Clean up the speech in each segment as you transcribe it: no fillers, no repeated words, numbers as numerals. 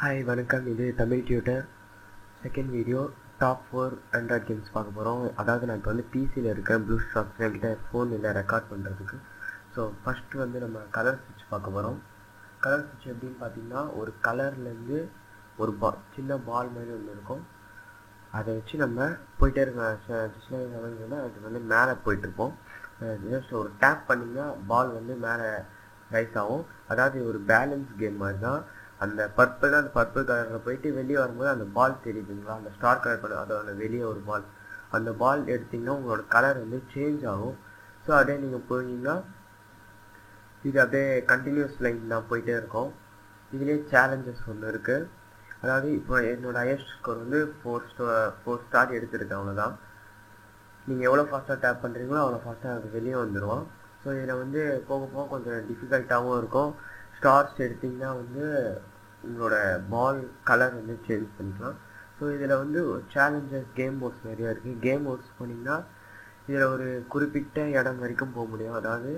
Hi வணக்கம். இது Tamil tutor second video. Top 4 Android games பார்க்க போகிறோம். அதாவது நான் இப்போ வந்து பிசியில் இருக்கேன். ப்ளூ ஸ்டாக்ஸ் என்கிட்ட ஃபோன் இல்லை ரெக்கார்ட் பண்ணுறதுக்கு. ஸோ ஃபஸ்ட்டு வந்து நம்ம கலர் ஸ்விட்ச் பார்க்க போகிறோம். கலர் ஸ்விட்ச் எப்படின்னு பார்த்தீங்கன்னா, ஒரு கலர்லேருந்து ஒரு சின்ன பால் மாதிரி ஒன்று இருக்கும். அதை வச்சு நம்ம போயிட்டே இருக்கோம். அது வந்து மேலே போயிட்டுருப்போம். ஜஸ்ட் ஒரு டேப் பண்ணிங்கன்னா பால் வந்து மேலே ரைஸ் ஆகும். அதாவது ஒரு பேலன்ஸ் கேம் மாதிரி தான். அந்த பர்பிள் கலரில் போயிட்டு வெளியே வரும்போது அந்த பால் தெரியுதுங்களா, அந்த ஸ்டார் கலர் பண்ண அதோட வெளியே ஒரு பால், அந்த பால் எடுத்திங்கன்னா உங்களோட கலர் வந்து சேஞ்ச் ஆகும். ஸோ அப்படியே நீங்கள் போனீங்கன்னா இது அப்படியே கண்டினியூஸ் லைன் தான் போயிட்டே இருக்கும். இதுலேயே சேலஞ்சஸ் ஒன்று இருக்குது. அதாவது இப்போ என்னோடய ஹையஸ்ட் ஸ்கோர் வந்து 4 ஸ்டார் எடுத்துருக்கேன். அவ்வளோதான். நீங்கள் எவ்வளோ ஃபாஸ்ட்டாக டேப் பண்ணுறீங்களோ அவ்வளோ ஃபாஸ்ட்டாக அது வெளியே வந்துடுவோம். ஸோ இதில் வந்து போக போக கொஞ்சம் டிஃபிகல்ட்டாகவும் இருக்கும். ஸ்டார்ஸ் எடுத்திங்கன்னா வந்து உங்களோட பால் கலர் வந்து சேஞ்ச் பண்ணிக்கலாம். ஸோ இதில் வந்து சேலஞ்சஸ் கேம் மோட்ஸ் நிறையா இருக்குது. கேம் மோட்ஸ் போனீங்கன்னா இதில் ஒரு குறிப்பிட்ட இடம் வரைக்கும் போக முடியும். அதாவது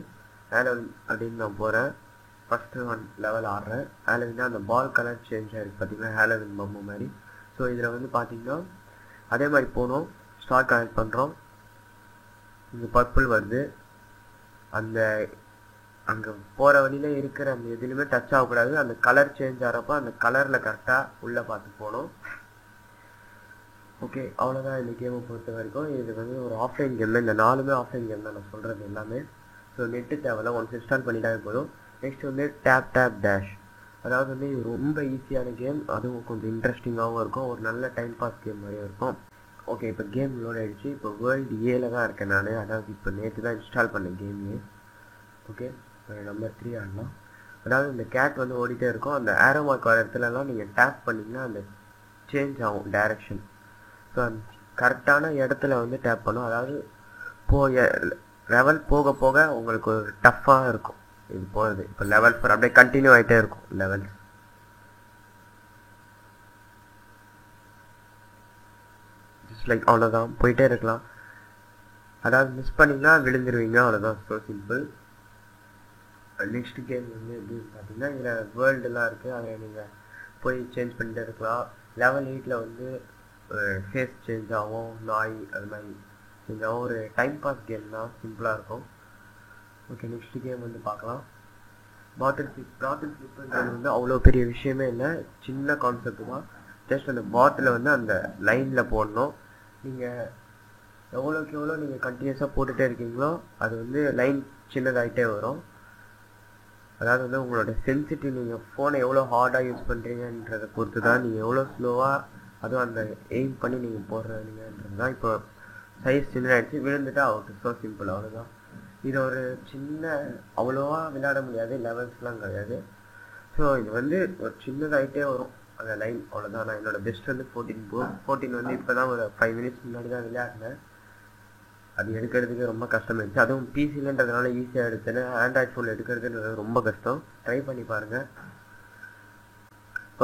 ஹேலோவின் அப்படின்னு நான் போகிறேன். First 1 level ஆடுறேன். ஹேலோவின்னா அந்த பால் கலர் சேஞ்ச் ஆகிருக்கு பார்த்தீங்கன்னா, ஹேலோவின் பொம்மை மாதிரி. ஸோ இதில் வந்து பார்த்தீங்கன்னா அதே மாதிரி போனோம். ஸ்டார் கலெக்ட் பண்ணுறோம். இங்கே பர்பிள் வருது. அந்த அங்கே போகிற வழியில் இருக்கிற அந்த எதுலையுமே டச் ஆகக்கூடாது. அந்த கலர் சேஞ்ச் ஆகிறப்போ அந்த கலரில் கரெக்டாக உள்ளே பார்த்து போகணும். ஓகே, அவ்வளோதான் இந்த கேமை பொறுத்த வரைக்கும். இது வந்து ஒரு ஆஃப்லைன் கேம் தான். இந்த 4மே ஆஃப்லைன் கேம் தான் நான் சொல்கிறது எல்லாமே. ஸோ நெட்டு தேவையில்ல, ஒன்ஸ் இன்ஸ்டால் பண்ணிட்டாவே போதும். நெக்ஸ்ட் வந்து டேப் டேஷ். அதாவது வந்து இது ரொம்ப ஈஸியான கேம். அதுவும் கொஞ்சம் இன்ட்ரெஸ்டிங்காகவும் இருக்கும். ஒரு நல்ல டைம் பாஸ் கேம் மாதிரியும் இருக்கும். ஓகே, இப்போ கேம் லோட் ஆகிடுச்சு. இப்போ வேர்ல்டு ஏல தான் இருக்கேன் நான். அதாவது இப்போ நேற்று தான் இன்ஸ்டால் பண்ணேன் கேமு. ஓகே, நம்பர் 3 ஆடலாம். அதாவது இந்த கேட் வந்து ஓடிட்டே இருக்கும். அந்த ஏரோ மார்க் வர இடத்துலலாம் நீங்கள் டேப் பண்ணிங்கன்னா அந்த சேஞ்ச் ஆகும் டைரக்ஷன். ஸோ அந்த கரெக்டான இடத்துல வந்து டேப் பண்ணும். அதாவது லெவல் போக போக உங்களுக்கு ஒரு டஃப்பாக இருக்கும் இது போகிறது. இப்போ லெவல் 4 அப்படியே கண்டினியூ ஆகிட்டே இருக்கும் லெவல்ஸ். ஜஸ்ட் லைக் அவ்வளோதான், போயிட்டே இருக்கலாம். அதாவது மிஸ் பண்ணிங்கன்னா விழுந்துருவீங்க, அவ்வளோதான். So simple. நெக்ஸ்ட் கேம் வந்து எப்படின்னு பார்த்தீங்கன்னா, இதில் வேர்ல்டுலாம் இருக்குது. அதை நீங்கள் போய் சேஞ்ச் பண்ணிகிட்டே இருக்கலாம். லெவல் 8 வந்து ஃபேஸ் சேஞ்ச் ஆகும், நாய் அது மாதிரி சேஞ்ச் ஆகும். ஒரு டைம் பாஸ் கேம் தான், சிம்பிளாக இருக்கும். ஓகே, நெக்ஸ்ட் கேம் வந்து பார்க்கலாம். பாட்டில் ஃபிளிப்புன்றது வந்து அவ்வளோ பெரிய விஷயமே இல்லை, சின்ன கான்செப்ட் தான். ஜஸ்ட் அந்த பாட்டிலை வந்து அந்த லைனில் போடணும். நீங்கள் எவ்வளோக்கு எவ்வளோ நீங்கள் கண்டினியூஸாக போட்டுகிட்டே இருக்கீங்களோ அது வந்து லைன் சின்னதாகிட்டே வரும். அதாவது வந்து உங்களோட சென்சிட்டிவ், நீங்கள் ஃபோனை எவ்வளோ ஹார்டாக யூஸ் பண்ணுறீங்கன்றதை பொறுத்து தான். நீங்கள் எவ்வளோ ஸ்லோவாக அதுவும் அந்த எய்ம் பண்ணி நீங்கள் போடுறீங்கன்றது தான். இப்போ சைஸ் சின்னதாகிடுச்சு, விழுந்துட்டா அவுட். ஸோ சிம்பிள், அவ்வளோதான். இது ஒரு சின்ன அவ்வளோவா விளையாட முடியாது, லெவல்ஸ்லாம் கிடையாது. ஸோ இது வந்து ஒரு சின்னதாகிட்டே வரும் அந்த லைன், அவ்வளோதான். நான் என்னோடய பெஸ்ட் வந்து 14 வந்து இப்போ தான் ஒரு 5 மினிட்ஸ் முன்னாடி தான் விளையாடினேன். அது எடுக்கிறதுக்கு ரொம்ப கஷ்டமாயிடுச்சு. அதுவும் பிசிலன்றதுனால ஈஸியாக எடுத்தேன்னு. ஆண்ட்ராய்ட் ஃபோனில் எடுக்கிறதுன்றது ரொம்ப கஷ்டம். ட்ரை பண்ணி பாருங்கள்.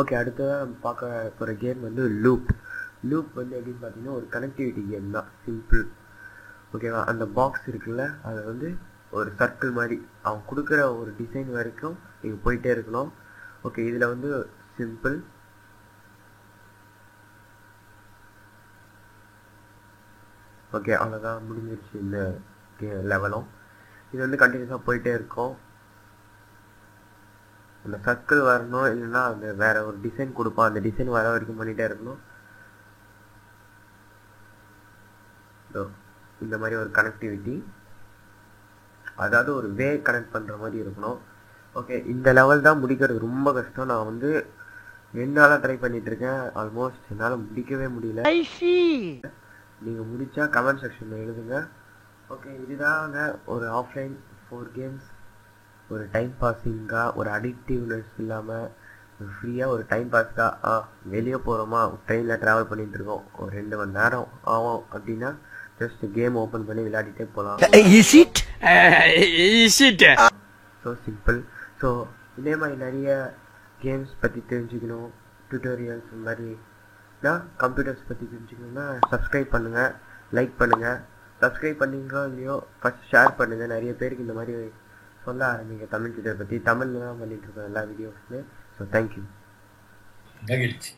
ஓகே, அடுத்ததாக நம்ம பார்க்க போகிற கேம் வந்து லூப் வந்து எப்படின்னு பார்த்தீங்கன்னா ஒரு கனெக்டிவிட்டி கேம் தான், சிம்பிள். ஓகேவா? அந்த பாக்ஸ் இருக்குல்ல, அதை வந்து ஒரு சர்க்கிள் மாதிரி அவன் கொடுக்குற ஒரு டிசைன் வரைக்கும் நீங்கள் போயிட்டே இருக்கணும். ஓகே, இதில் வந்து சிம்பிள். ஓகே, அவ்வளோதான், முடிஞ்சிருச்சு இந்த லெவலும். இது வந்து கண்டினியூஸாக போயிட்டே இருக்கும். அந்த சர்க்கிள் வரணும், இல்லைன்னா அந்த வேற ஒரு டிசைன் கொடுப்பான், அந்த டிசைன் வர வரைக்கும் பண்ணிகிட்டே இருக்கணும். இந்த மாதிரி ஒரு கனெக்டிவிட்டி, அதாவது ஒரு வே கனெக்ட் பண்ணுற மாதிரி இருக்கணும். ஓகே, இந்த லெவல் தான் முடிக்கிறது ரொம்ப கஷ்டம். நான் வந்து 2 நாளாக ட்ரை பண்ணிட்டு இருக்கேன். ஆல்மோஸ்ட் என்னால் முடிக்கவே முடியல. நீங்கள் முடித்தா கமெண்ட் செக்ஷனில் எழுதுங்க. ஓகே, இதுதாங்க ஒரு ஆஃப்லைன் 4 கேம்ஸ். ஒரு டைம் பாஸிங்காக, ஒரு அடிக்டிவ்னஸ் இல்லாமல் ஃப்ரீயாக ஒரு டைம் பாஸ்க்காக. வெளியே போகிறோமா, ட்ரெயினில் ட்ராவல் பண்ணிகிட்டு இருக்கோம், ஒரு 2 மணி நேரம் ஆகும் அப்படின்னா ஜஸ்ட் கேம் ஓப்பன் பண்ணி விளையாடிட்டே போகலாம். So simple. ஸோ இதே மாதிரி நிறைய கேம்ஸ் பற்றி தெரிஞ்சுக்கணும், டியூட்டோரியல்ஸ் இந்த மாதிரி கம்ப்யூட்டர்ஸ் பற்றி தெரிஞ்சுக்கணுன்னா சப்ஸ்கிரைப் பண்ணுங்கள், லைக் பண்ணுங்கள். சப்ஸ்கிரைப் பண்ணிங்களோ இல்லையோ ஃபஸ்ட் ஷேர் பண்ணுங்கள். நிறைய பேருக்கு இந்த மாதிரி சொல்ல ஆரம்பிங்க தமிழ் டியூட்டர் பற்றி. தமிழில் தான் பண்ணிகிட்ருக்கோம் எல்லா வீடியோஸுமே. So thank you. மகிழ்ச்சி.